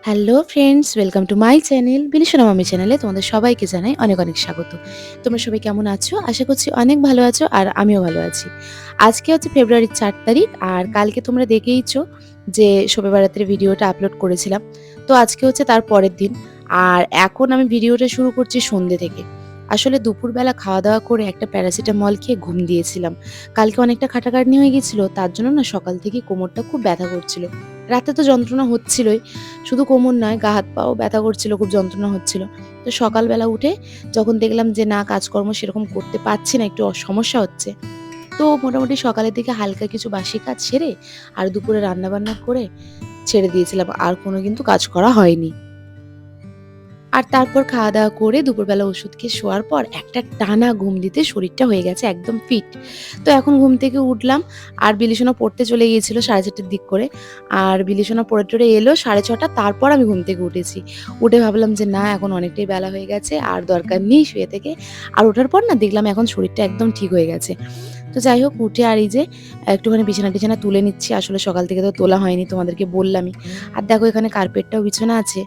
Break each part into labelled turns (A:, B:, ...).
A: Hello friends, welcome to my channel Bilishna মামি চ্যানেলে তোমাদের সবাইকে জানাই অনেক অনেক স্বাগত। তোমরা সবাই কেমন আছো? আশা করছি অনেক ভালো আছো আর আমিও ভালো আছি। আজকে হচ্ছে ফেব্রুয়ারির ৪ তারিখ আর কালকে তোমরা দেখেইছো যে শবে বারাতের ভিডিওটা আপলোড করেছিলাম। তো আজকে হচ্ছে তার পরের দিন আর এখন আমি ভিডিওটা শুরু করছি সন্ধ্যে থেকে। আসলে দুপুরবেলা খাওয়া-দাওয়া করে একটা প্যারাসিটামল খেয়ে ঘুম দিয়েছিলাম। কালকে অনেকটা খাটাখাটনি হয়ে গেছিল, তার জন্য না সকাল থেকেই কোমরটা খুব ব্যথা করছিল। রাতে তো যন্ত্রণা হচ্ছিলই, শুধু কোমর নয় গা হাত পাও ব্যথা করছিল, খুব যন্ত্রণা হচ্ছিল। তো সকালবেলা উঠে যখন দেখলাম যে না কাজকর্ম সেরকম করতে পারছি না, একটু সমস্যা হচ্ছে, তো মোটামুটি সকালের দিকে হালকা কিছু বাসি কাজ সেরে আর দুপুরে রান্নাবান্না করে ছেড়ে দিয়েছিলাম। আর কোনো কিন্তু কাজ করা হয়নি। আর তারপর খাওয়া-দাওয়া করে দুপুরবেলা ওষুধ খেয়ে শোয়ার পর একটা টানা ঘুম দিতে শরীরটা হয়ে গেছে একদম ফিট। তো এখন ঘুম থেকে উঠলাম আর বিলিশোনা পড়তে চলে গিয়েছিল 4:30টার দিক করে। আর বিলিশোনা পড়ে টরে এলো 6:30, তারপর আমি ঘুম থেকে উঠেছি। উঠে ভাবলাম যে না এখন অনেকটাই বেলা হয়ে গেছে, আর দরকার নেই শুয়ে থেকে। আর ওঠার পর না দেখলাম এখন শরীরটা একদম ঠিক হয়ে গেছে। তো যাই হোক উঠে আর এই যে একটুখানি বিছানা-টিছানা তুলে নিচ্ছি। আসলে সকাল থেকে তো তোলা হয়নি, তোমাদেরকে বললামই। আর দেখো এখানে কার্পেটটাও বিছানা আছে।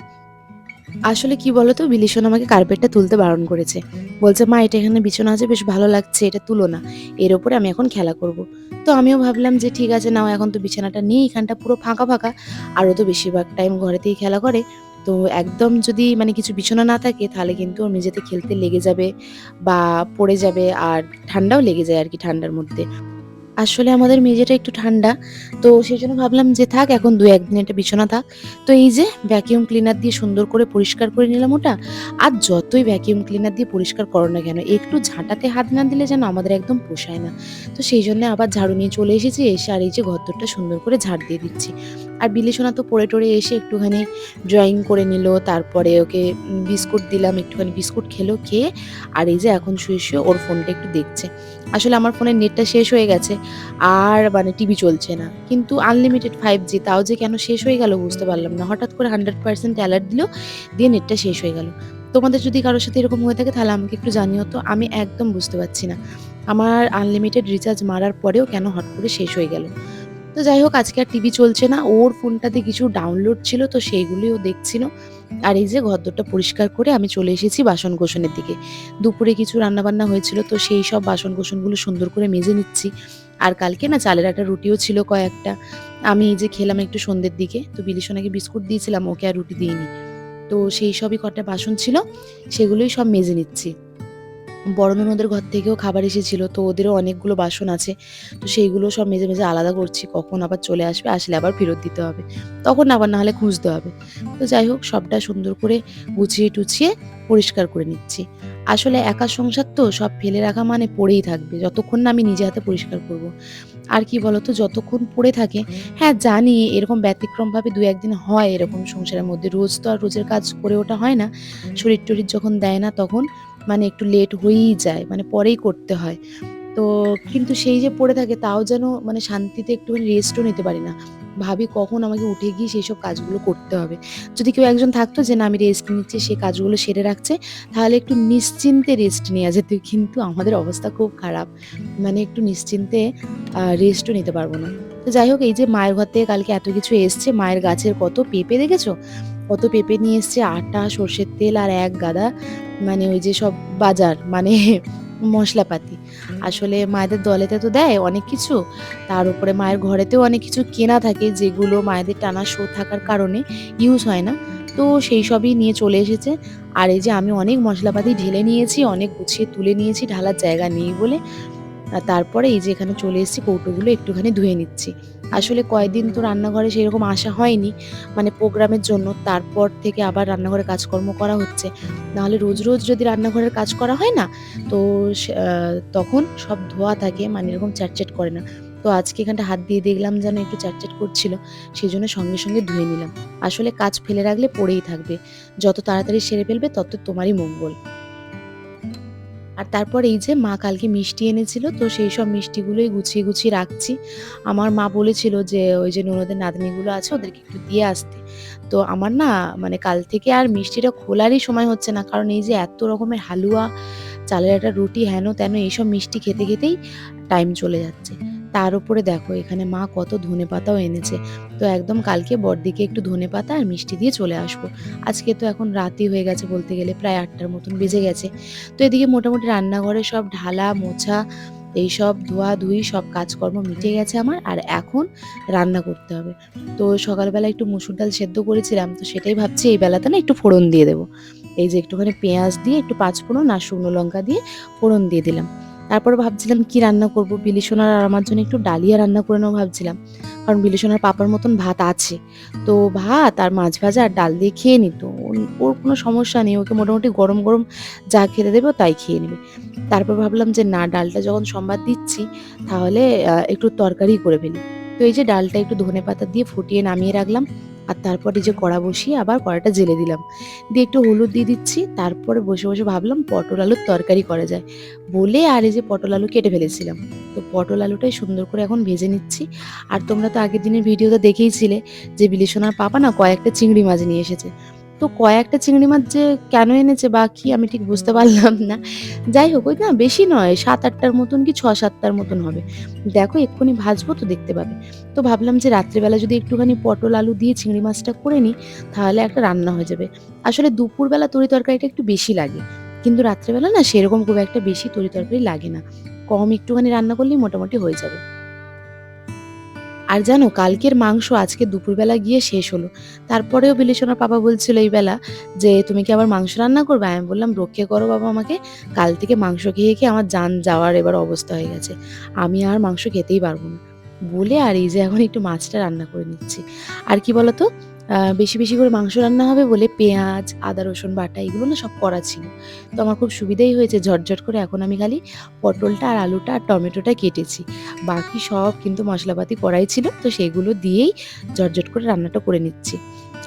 A: আসলে কি বলতো, বিলিশন আমাকে কার্পেটটা তুলতে বারণ করেছে। বলছে, "মা এটা এখানে বিছানা আছে, বেশ ভালো লাগছে, এটা তুলো না। এর উপরে আমি এখন খেলা করব।" তো আমিও ভাবলাম যে ঠিক আছে নাও, এখন তো বিছানাটা নেই, এখানটা পুরো ফাঁকা, ফাঁকা। আর ও তো বেশিরভাগ টাইম ঘরেতেই খেলা করে। তো একদম যদি মানে কিছু বিছানা না থাকে তাহলে কিন্তু ওর মেঝেতে খেলতে লেগে যাবে বা পড়ে যাবে, আর ঠান্ডাও লেগে যায় আরকি ঠান্ডার মধ্যে। আসলে আমাদের মেঝেটা একটু ঠান্ডা। তো সেজন্য ভাবলাম যে থাক এখন ২-১ দিন এটা বিছানা থাক। তো এই যে ভ্যাকুয়াম ক্লিনার দিয়ে সুন্দর করে পরিষ্কার করে নিলাম ওটা। আর যতই ভ্যাকুয়াম ক্লিনার দিয়ে পরিষ্কার করো না কেন, একটু ঝাঁটাতে হাত না দিলে যেন আমাদের একদম পোষায় না। তো সেইজন্য আবার ঝাড়ু নিয়ে চলে এসেছি। এসে আর এই যে ঘরদোরটা সুন্দর করে ঝাড় দিয়ে দিচ্ছি। আর বিলিশোনা তো পড়ে টরে এসে একটুখানি ড্রয়িং করে নিল। তারপরে ওকে বিস্কুট দিলাম, একটুখানি বিস্কুট খেলো। খেয়ে আর এই যে এখন শুয়ে, শুয়ে ওর ফোনটা একটু দেখছে। আসলে আমার ফোনের নেটটা শেষ হয়ে গেছে। আর মানে টিভি চলছে না। কিন্তু আনলিমিটেড 5G, তাও যে কেন শেষ হয়ে গেল বুঝতে পারলাম না। হঠাৎ করে 100% অ্যালার্ট দিল, দিয়ে নেটটা শেষ হয়ে গেল। তোমাদের যদি কারো সাথে এরকম হয়ে থাকে তাহলে আমাকে একটু জানিও তো। আমি একদম বুঝতে পারছি না। আমার আনলিমিটেড রিচার্জ মারার পরেও কেন হট করে শেষ হয়ে গেল। তো যাই হোক আজকে আর টিভি চলছে না। ওর ফোনটাতে কিছু ডাউনলোড ছিল, তো সেইগুলোই ও দেখছিল। আর এই যে ঘরদোরটা পরিষ্কার করে আমি চলে এসেছি বাসন-কোসনের দিকে। দুপুরে কিছু রান্নাবান্না হয়েছিল, তো সেই সব বাসন-কোসনগুলো সুন্দর করে মেজে নিচ্ছি। আর কালকে না চালের আটার রুটিও ছিল কয়েকটা। আমি এই যে খেলাম একটু সন্ধ্যের দিকে। তো বিলিশনাকে বিস্কুট দিয়েছিলাম, ওকে আর রুটি দিইনি। তো সেই সবই কটা বাসন ছিল, সেগুলোই সব মেজে নিচ্ছি। বড় ননদের ঘর থেকেও খাবার এসেছিল, তো ওদেরও অনেকগুলো বাসন আছে। তো সেইগুলো সব মেজে, মেজে আলাদা করছি। কখন আবার চলে আসবে, আসলে আবার ফেরত দিতে হবে। তখন আবার না হলে খুঁজতে হবে। তো যাই হোক সবটা সুন্দর করে গুছিয়ে-টুছিয়ে পরিষ্কার করে নিচ্ছি। আসলে একা সংসার তো সব ফেলে রাখা মানে পড়েই থাকবে, যতক্ষণ না আমি নিজে হাতে পরিষ্কার করব। আর কি বলতো, যতক্ষণ পড়ে থাকে, হ্যাঁ জানি এরকম ব্যতিক্রমভাবে ২-১ দিন হয় এরকম সংসারের মধ্যে। রোজ তো আর রোজের কাজ করে ওঠা হয় না। শরীর-টরির যখন দেয় না তখন মানে একটু লেট হয়েই যায়, মানে পরেই করতে হয়। তো কিন্তু সেই যে পড়ে থাকে তাও যেন মানে শান্তিতে একটুখানি রেস্টও নিতে পারি না। ভাবি কখন আমাকে উঠে গিয়ে সেইসব কাজগুলো করতে হবে। যদি কেউ একজন থাকতো যে না আমি রেস্ট নিচ্ছি, সে কাজগুলো সেরে রাখছে, তাহলে একটু নিশ্চিন্তে রেস্ট নেওয়া যেত। কিন্তু আমাদের অবস্থা খুব খারাপ। মানে একটু নিশ্চিন্তে রেস্টও নিতে পারব না। তো যাই হোক এই যে মায়ের ঘর থেকে কালকে এত কিছু এসছে, মায়ের গাছের কত পেঁপে দেখেছো? কত পেঁপে নিয়ে এসছে, আটা, সর্ষের তেল আর এক গাদা মানে ওই যে সব বাজার মানে মশলাপাতি। আসলে মায়েদের দলেতে তো দেয় অনেক কিছু। তার উপরে মায়ের ঘরেতেও অনেক কিছু কেনা থাকে যেগুলো মায়েদের টানা শো থাকার কারণে ইউজ হয় না। তো সেই সবই নিয়ে চলে এসেছে। আর এই যে আমি অনেক মশলাপাতি ঢেলে নিয়েছি, অনেক গুছিয়ে তুলে নিয়েছি ঢালার জায়গা নেই বলে। তারপরে এই যে এখানে চলে এসেছি, কৌটোগুলো একটুখানি ধুয়ে নিচ্ছি। আসলে কয়েকদিন তো রান্নাঘরে সেরকম আসা হয়নি, মানে প্রোগ্রামের জন্য। তারপর থেকে আবার রান্নাঘরে কাজকর্ম করা হচ্ছে। নাহলে রোজ, রোজ যদি রান্নাঘরের কাজ করা হয় না, তো তখন সব ধোয়া থাকে, মানে এরকম চ্যাটচ্যাট করে না। তো আজকে এখানটা হাত দিয়ে দেখলাম যেন একটু চ্যাটচ্যাট করছিল, সেজন্য সঙ্গে, সঙ্গে ধুয়ে নিলাম। আসলে কাজ ফেলে রাখলে পড়েই থাকবে। যত তাড়াতাড়ি সেরে ফেলবে তত তোমারই মঙ্গল। আর তারপর এই যে মা কালকে মিষ্টি এনেছিল, তো সেই সব মিষ্টিগুলোই গুছিয়ে, গুছিয়ে রাখছি। আমার মা বলেছিল যে ওই যে ননদের নাতনিগুলো আছে ওদেরকে একটু দিয়ে আসতে। তো আমার না মানে কাল থেকে আর মিষ্টিটা খোলারই সময় হচ্ছে না। কারণ এই যে এত রকমের হালুয়া, চালের আটার রুটি, হেন-তেন এইসব মিষ্টি খেতে, খেতেই টাইম চলে যাচ্ছে। তার উপরে দেখো এখানে মা কত ধনেপাতাও এনেছে। তো একদম কালকে বড়দিকে একটু ধনেপাতা আর মিষ্টি দিয়ে চলে আসবো। আজকে তো এখন রাতই হয়ে গেছে বলতে গেলে, প্রায় ৮টার মতন বেজে গেছে। তো এদিকে মোটামুটি রান্নাঘরে সব ঢালা মোছা এইসব ধোয়াধুয়ি সব কাজকর্ম মিটে গেছে আমার, আর এখন রান্না করতে হবে। তো সকালবেলা একটু মসুর ডাল সেদ্ধ করেছিলাম, তো সেটাই ভাবছি এই বেলাতে না একটু ফোড়ন দিয়ে দেবো। এই যে একটুখানি পেঁয়াজ দিয়ে একটু পাঁচফোড়ন আর শুকনো লঙ্কা দিয়ে ফোড়ন দিয়ে দিলাম। তারপর ভাবছিলাম কি রান্না করব, বিলি সোনার আর আমার জন্য একটু ডালিয়া রান্না করে নেবো ভাবছিলাম, কারণ বিলি সোনার পাপার মতন ভাত আছে। তো ভাত আর মাছ ভাজা আর ডাল দিয়ে খেয়ে নিত, ওর কোনো সমস্যা নেই, ওকে মোটামুটি গরম গরম যা খেতে দেবো তাই খেয়ে নেবে। তারপর ভাবলাম যে না, ডালটা যখন সোমবার দিচ্ছি তাহলে একটু তরকারি করে ফেলি। তো এই যে ডালটা একটু ধনেপাতা দিয়ে ফুটিয়ে নামিয়ে রাখলাম, আর তারপর এই যে কড়া বসিয়ে আবার কড়াটা জেলে দিলাম, দিয়ে একটু হলুদ দিয়ে দিচ্ছি। তারপরে বসে বসে ভাবলাম পটল আলুর তরকারি করা যায় বলে, আর এই যে পটল আলু কেটে ফেলেছিলাম। তো পটল আলুটাই সুন্দর করে এখন ভেজে নিচ্ছি। আর তোমরা তো আগের দিনের ভিডিওতে দেখেইছিলে যে বিলিসোনার পাপা না কয়েকটা চিংড়ি মাছ নিয়ে এসেছে। তো কয়েকটা চিংড়ি মাছ যে কেন এনেছে বা কি আমি ঠিক বুঝতে পারলাম না। যাই হোক, ওই না বেশি নয়, ৭-৮টার মতন কি ৬-৭টার মতন হবে। দেখো এক্ষুনি ভাজবো তো দেখতে পাবে। তো ভাবলাম যে রাত্রিবেলা যদি একটুখানি পটল আলু দিয়ে চিংড়ি মাছটা করে নিই তাহলে একটা রান্না হয়ে যাবে। আসলে দুপুরবেলা তরি তরকারিটা একটু বেশি লাগে, কিন্তু রাত্রেবেলা না সেরকম খুব একটা বেশি তরি তরকারি লাগে না, কম একটুখানি রান্না করলেই মোটামুটি হয়ে যাবে। আর জানো কালকের মাংস আজকে দুপুরবেলা গিয়ে শেষ হলো। তারপরেও বিলিসোনার পাপা বলছিল এই বেলা যে তুমি কি আবার মাংস রান্না করবে? আমি বললাম রক্ষে করো বাবা আমাকে, কাল থেকে মাংস খেয়ে খেয়ে আমার জান যাওয়ার এবার অবস্থা হয়ে গেছে, আমি আর মাংস খেতেই পারবো না বলে, আর এই যে এখন একটু মাছটা রান্না করে নিচ্ছি। আর কি বলতো, বেশি বেশি করে মাংস রান্না হবে বলে পেঁয়াজ আদা রসুন বাটা এগুলো না সব করা ছিল। তো আমার খুব সুবিধাই হয়েছে, ঝটঝট করে এখন আমি খালি পটলটা আর আলুটা আর টমেটোটা কেটেছি, বাকি সব কিন্তু মশলাপাতি করাই ছিল, তো সেগুলো দিয়েই ঝটঝট করে রান্নাটা করে নিচ্ছি।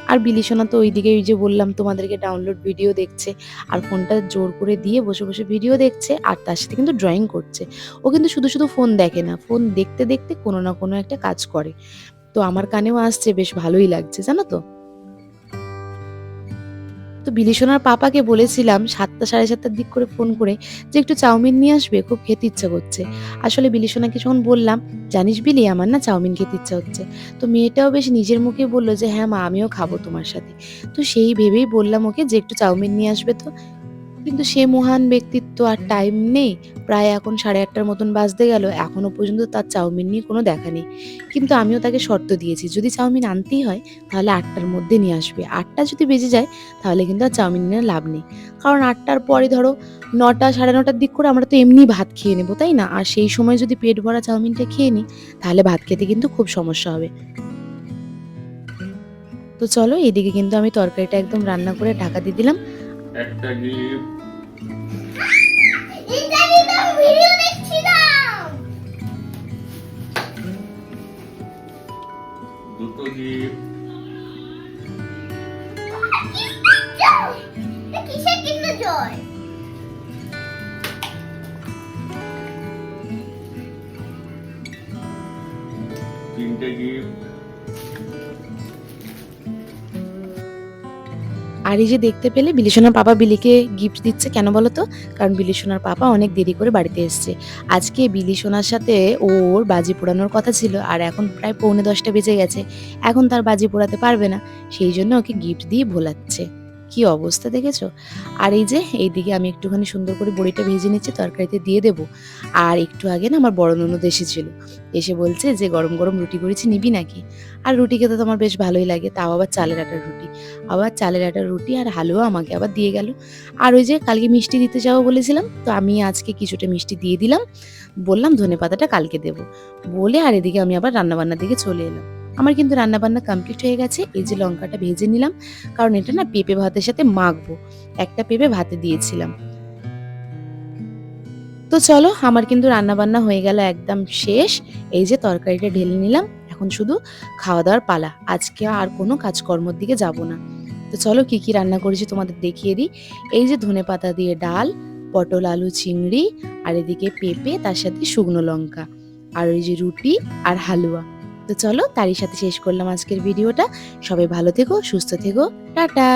A: আর বিলিসোনা তো ওইদিকে ওই যে বললাম তোমাদেরকে ডাউনলোড ভিডিও দেখছে, আর ফোনটা জোর করে দিয়ে বসে বসে ভিডিও দেখছে, আর তার সাথে কিন্তু ড্রয়িং করছে। ও কিন্তু শুধু শুধু ফোন দেখে না, ফোন দেখতে দেখতে কোনো না কোনো একটা কাজ করে। তো আমার কানেও আসছে, বেশ ভালোই লাগছে জানো তো। তো বিলিসোনার পাপাকে বলেছিলাম ৭টা ৭:৩০ দিক করে ফোন করে যে একটু চাউমিন নিয়ে আসবে, খুব খেতে ইচ্ছা করছে। আসলে বিলিসোনাকে যখন বললাম, জানিস বিলি আমার না চাউমিন খেতে ইচ্ছা হচ্ছে, তো মেয়েটাও বেশ নিজের মুখে বললো যে হ্যাঁ মা আমিও খাবো তোমার সাথে। তো সেই ভেবেই বললাম ওকে যে একটু চাউমিন নিয়ে আসবে। তো কিন্তু সে মহান ব্যক্তিত্ব আর টাইম নেই। প্রায় এখন ৮:৩০ মতন বাজতে গেল, এখনো পর্যন্ত তার চাউমিন নিয়ে কোনো দেখা নেই। কিন্তু আমিও তাকে শর্ত দিয়েছি যদি চাউমিন আনতেই হয় তাহলে ৮টার মধ্যে নিয়ে আসবে। ৮টা যদি বেজে যায় তাহলে কিন্তু আর চাউমিন নিয়ে লাভ নেই। কারণ ৮টার পরে ধরো ৯টা ৯:৩০ দিক করে আমরা তো এমনি ভাত খেয়ে নেবো, তাই না? আর সেই সময় যদি পেট ভরা চাউমিনটা খেয়ে নিই তাহলে ভাত খেতে কিন্তু খুব সমস্যা হবে। তো চলো এদিকে কিন্তু আমি তরকারিটা একদম রান্না করে ঢাকা দিয়ে দিলাম।
B: একটা গিফট,
C: ভিডিও দেখছিলাম।
B: দুটো গিফট,
C: কিসের জন্য জয়?
B: তিনটে গিফট,
A: আর এই যে দেখতে পেলে বিলিসোনার পাপা বিলিকে গিফট দিচ্ছে, কেন বলো তো? কারণ বিলিসোনার পাপা অনেক দেরি করে বাড়িতে এসছে। আজকে বিলিসোনার সাথে ওর বাজি পোড়ানোর কথা ছিল, আর এখন প্রায় 9:45 বেজে গেছে, এখন তার বাজি পোড়াতে পারবে না, সেই জন্য ওকে গিফট দিয়ে ভোলাচ্ছে। কি অবস্থা দেখেছো? আর এই যে এইদিকে আমি একটুখানি সুন্দর করে বড়িটা ভেজে নিচ্ছি, তরকারিতে দিয়ে দেবো। আর একটু আগে না আমার বড় ননদ এসেছিল, এসে বলছে যে গরম গরম রুটি করেছি নিবি নাকি? আর রুটি খেতে তো আমার বেশ ভালোই লাগে, তাও আবার চালের আটার রুটি। আবার চালের আটার রুটি আর হালুয়া আমাকে আবার দিয়ে গেল। আর ওই যে কালকে মিষ্টি দিতে যাবো বলেছিলাম, তো আমি আজকে কিছুটা মিষ্টি দিয়ে দিলাম, বললাম ধনেপাতাটা কালকে দেবো বলে, আর এদিকে আমি আবার রান্নাবান্নার দিকে চলে এলাম। আমার কিন্তু রান্নাবান্না কমপ্লিট হয়ে গেছে। এই যে লঙ্কাটা ভেজে নিলাম, কারণ এটা না পেঁপে ভাতের সাথে মাখবো, একটা পেঁপে ভাতে দিয়েছিলাম। তো চলো আমার কিন্তু রান্নাবান্না হয়ে গেল একদম শেষ। এই যে তরকারিটা ঢেলে নিলাম, এখন শুধু খাওয়া দাওয়ার পালা, আজকে আর কোনো কাজকর্মের দিকে যাব না। তো চলো কি কি রান্না করেছি তোমাদের দেখিয়ে দিই। এই যে ধনেপাতা দিয়ে ডাল, পটল আলু চিংড়ি, আর এদিকে পেঁপে তার সাথে শুকনো লঙ্কা, আর ওই যে রুটি আর হালুয়া। তো চলো তারই সাথে শেষ করলাম আজকের ভিডিওটা। সবাই ভালো থেকো, সুস্থ থেকো, টাটা।